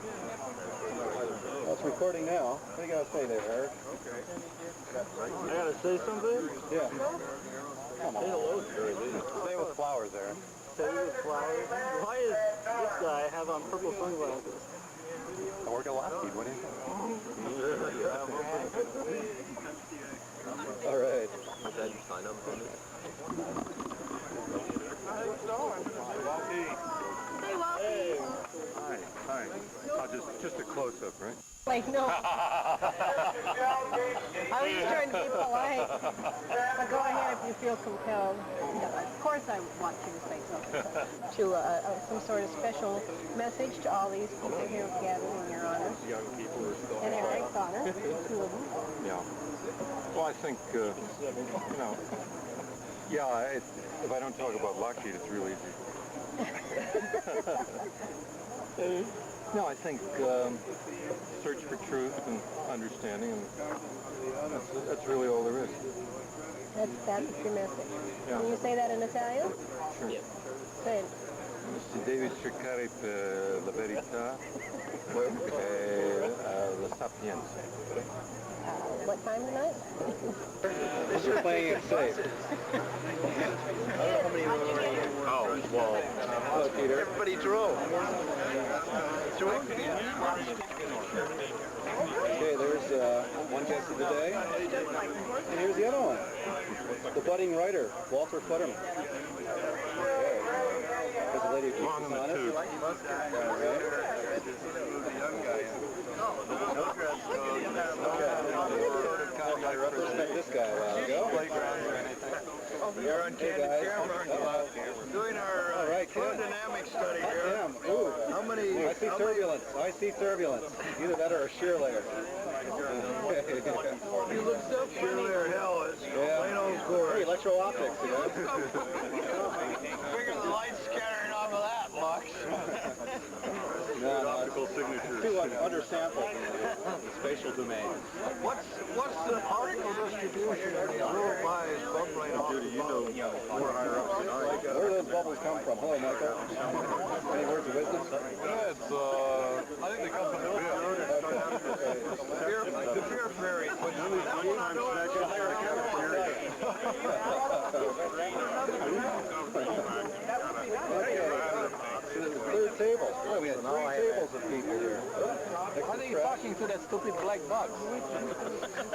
Well, it's recording now. What do you got to say there, Eric? Okay. I got to say something? Yeah. Come on. Say hello, sir. Say with flowers there. Say with flowers? Why is this guy have on purple sunglasses? I work at Lockheed. What do you think? All right. Did you sign up for this? Hey, Walkie. Hi. Hi. Just a close-up, right? Like, no. I was just trying to be polite. But go ahead if you feel compelled. Of course I want you to say something. To some sort of special message to all these people here gathered in your honor. Young people are still... And Eric's honor, two of them. Yeah. Well, I think, you know, yeah, if I don't talk about Lockheed, it's real easy. No, I think search for truth and understanding, and that's really all there is. That's your message. Yeah. Can you say that in Italian? Sure. Say it. Si devi cercare per la verità e la sapienza. What time tonight? We're playing it safe. Oh, well. Hello, Peter. Everybody drove. Okay, there's one guest of the day. And here's the other one. The budding writer, Walter Futterman. Okay. There's a lady who keeps us honest. I represented this guy a while ago. You're on candid camera. Doing our aerodynamic study here. Ooh. How many? I see turbulence. I see turbulence. Either that or a shear layer. You look so sheer layer hell. It's plain old course. Hey, electro-optics, you know. Figure the light's scattering off of that, Lux. No, optical signature. Too undersampled in the spatial domain. What's the particle distribution ruled by is bubbling off? You know more higher up than I. Where do those bubbles come from? Hello, Michael. Any words of wisdom? Yeah, it's, I think they come from the beer. The beer fairy. Third table. Oh, we had 3 tables of people here. Why are you talking to that stupid black box?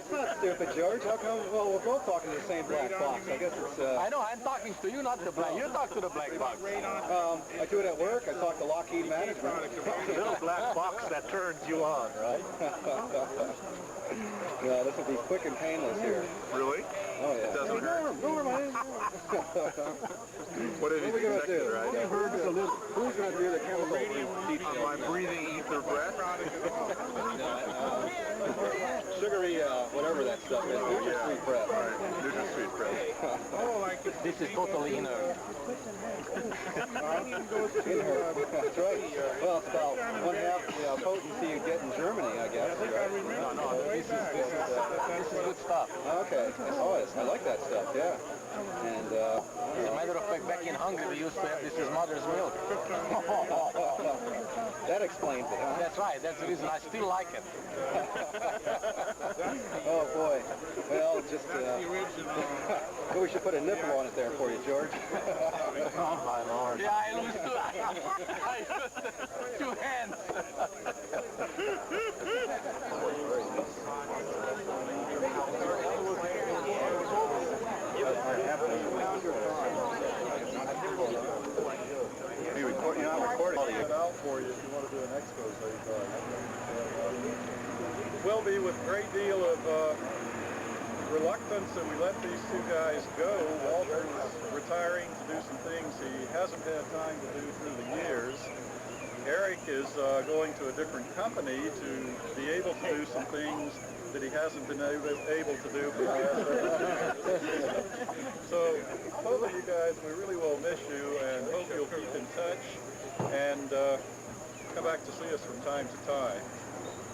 It's not stupid, George. How come? Well, we're both talking to the same black box. I guess it's... I know, I'm talking to you, not the black. You talk to the black box. I do it at work. I talk to Lockheed management. Little black box that turns you on, right? Yeah, this will be quick and painless here. Really? Oh, yeah. It doesn't hurt. What are we going to do? Right? Who's going to do the chemical detail? By breathing ether breath? Sugary, whatever that stuff is. Sweet breath. Right. Sweet breath. This is totally inert. That's right. Well, it's about 1/2 the potency you get in Germany, I guess. Right? No, this is good stuff. Okay. Oh, I like that stuff, yeah. And, As a matter of fact, back in Hungary, we used to have this as mother's milk. that explains it, huh? That's right. That's the reason I still like it. Oh, boy. Well, just, we should put a nipple on it there for you, George. Oh, my Lord. Yeah, I lose two hands. You're not recording. I'll it out for you if you want to do an expose. Will be with a great deal of reluctance that we let these 2 guys go. Walter's retiring to do some things he hasn't had time to do through the years. Eric is going to a different company to be able to do some things that he hasn't been able to do for the last So, both of you guys, we really will miss you and hope you'll keep in touch and come back to see us from time to time.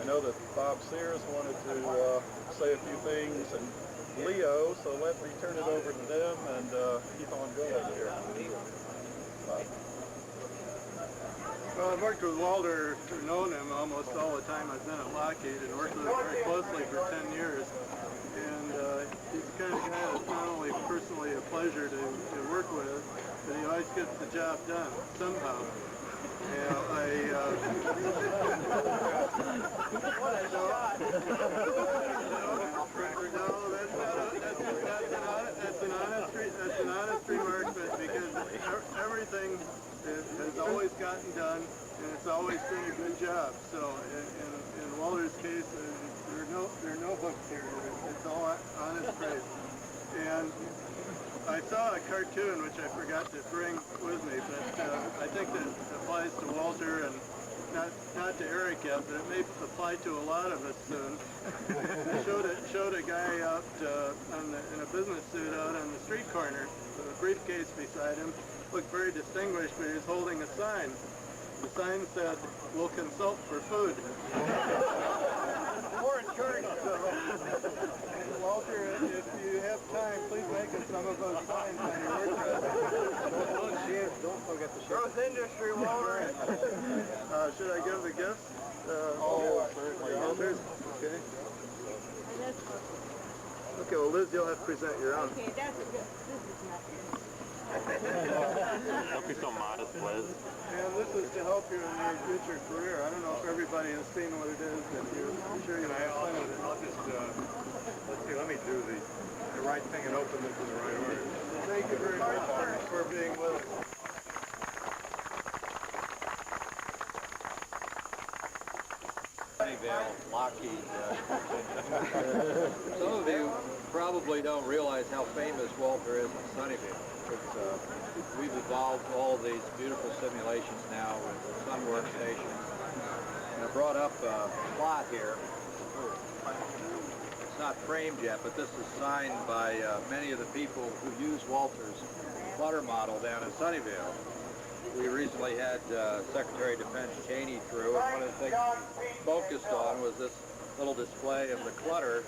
I know that Bob Sears wanted to say a few things, and Leo, so let me turn it over to them and keep on going here. Bye. Well, I've worked with Walter, known him almost all the time I've been at Lockheed, and worked with him very closely for 10 years. And he's the kind of guy that's not only personally a pleasure to work with, but he always gets the job done, somehow. Yeah, that's an honest remark, but because everything has always gotten done, and it's always been a good job. So in Walter's case, there are no hooks here. It's all honest praise. And I saw a cartoon which I forgot to bring with me, but I think that applies to Walter and not to Eric yet, but it may apply to a lot of us soon. It showed a guy out in a business suit out on the street corner with a briefcase beside him. Looked very distinguished, but he was holding a sign. The sign said, "We'll consult for food." Or insurance. Walter, if you have time, please make us some of those signs on your WordPress. Don't forget the growth industry, Walter. Should I give the gifts? Certainly. Walter? Okay. Okay, well, Liz, you'll have to present your own. Okay, that's good. This is nothing. Don't be so modest, Liz. And this is to help you in your future career. I don't know if everybody has seen what it is, but I'm sure you'll have fun with it. I'll just, let's see, let me do the right thing and open this in the right order. Thank you very much for being with us. Sunnyvale, Lockheed. Some of you probably don't realize how famous Walter is in Sunnyvale. We've evolved all these beautiful simulations now with the Sun workstation. And I brought up a plot here. It's not framed yet, but this is signed by many of the people who use Walter's flutter model down in Sunnyvale. We recently had Secretary of Defense Cheney through, and one of the things we focused on was this little display of the clutter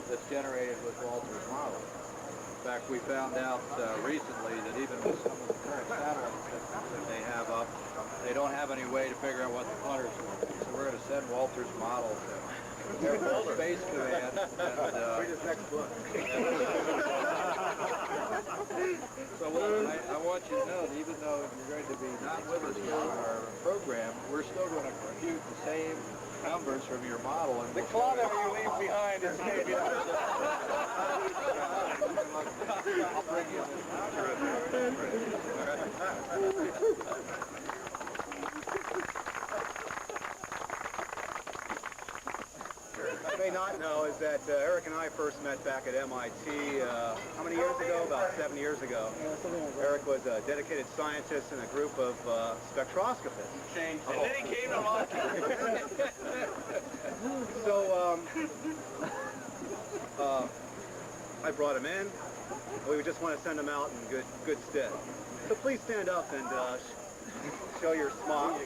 that's generated with Walter's model. In fact, we found out recently that even with some of the current satellite systems that they have up, they don't have any way to figure out what the clutter is going to be. So we're going to send Walter's model to Air Force Space Command. Read his next book. So I want you to know that even though you're going to be not with us for our program, we're still going to compute the same numbers from your model. And The clutter you leave behind is maybe not. I'll bring you You may not know is that Eric and I first met back at MIT how many years ago? About 7 years ago. Eric was a dedicated scientist in a group of spectroscopists. And then he came to Lockheed. So I brought him in. We just want to send him out in good stead. So please stand up and show your smock.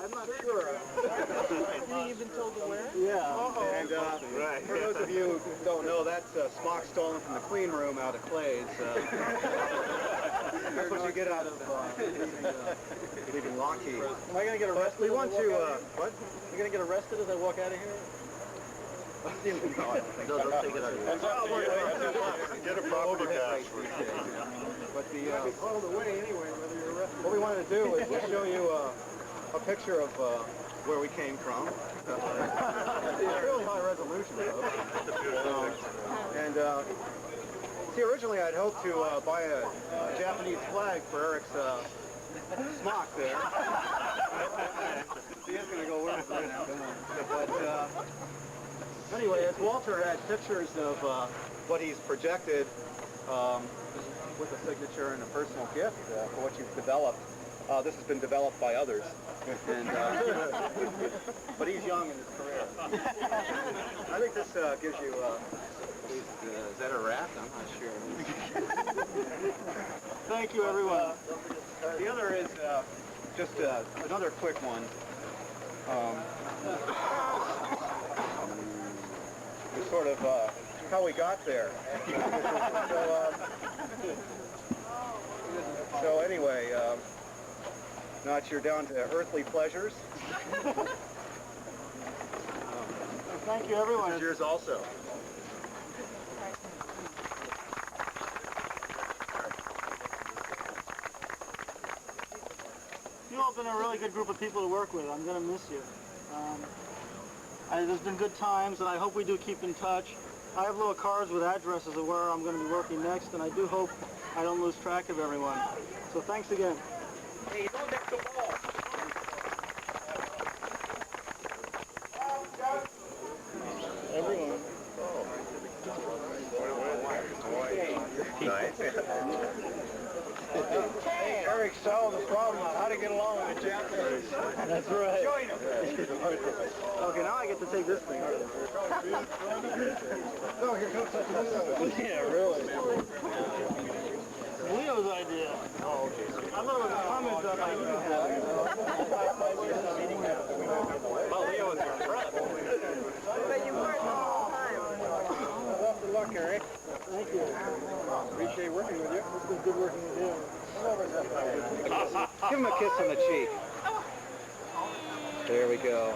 I'm not sure. You even told to wear? Yeah. And for those of you who don't know, that's smock stolen from the clean room out of Clay's. That's what you get out of leaving Lockheed. Am I going to get arrested? We want to, what? You going to get arrested as I walk out of here? No, I don't think so. Get a proper cash. But the, Called away anyway, whether you're arrested. what we wanted to do is to show you a picture of where we came from. It's really high resolution, though. And see, originally I'd hoped to buy a Japanese flag for Eric's smock there. He is going to go work for it. But anyway, as Walter had pictures of what he's projected with a signature and a personal gift for what you've developed, this has been developed by others. And, but he's young in his career. I think this gives you, is that a wrap? I'm not sure. Thank you, everyone. The other is just another quick one. To sort of how we got there. So anyway, now that you're down to earthly pleasures. Thank you, everyone. This is yours also. You all been a really good group of people to work with. I'm going to miss you. There's been good times, and I hope we do keep in touch. I have little cards with addresses of where I'm going to be working next, and I do hope I don't lose track of everyone. So thanks again. Hey, don't take the ball. Everyone. Nice. Eric solved the problem on how to get along with the Japanese. That's right. Join him. Okay, now I get to take this thing. Oh, here comes that. Yeah, really. Leo's idea. Oh, okay. I thought it was a comment that I didn't have. Well, Leo was your friend. But you weren't the whole time. Well, good luck, Eric. Thank you. Appreciate working with you. It's been good working with you. Give him a kiss on the cheek. There we go.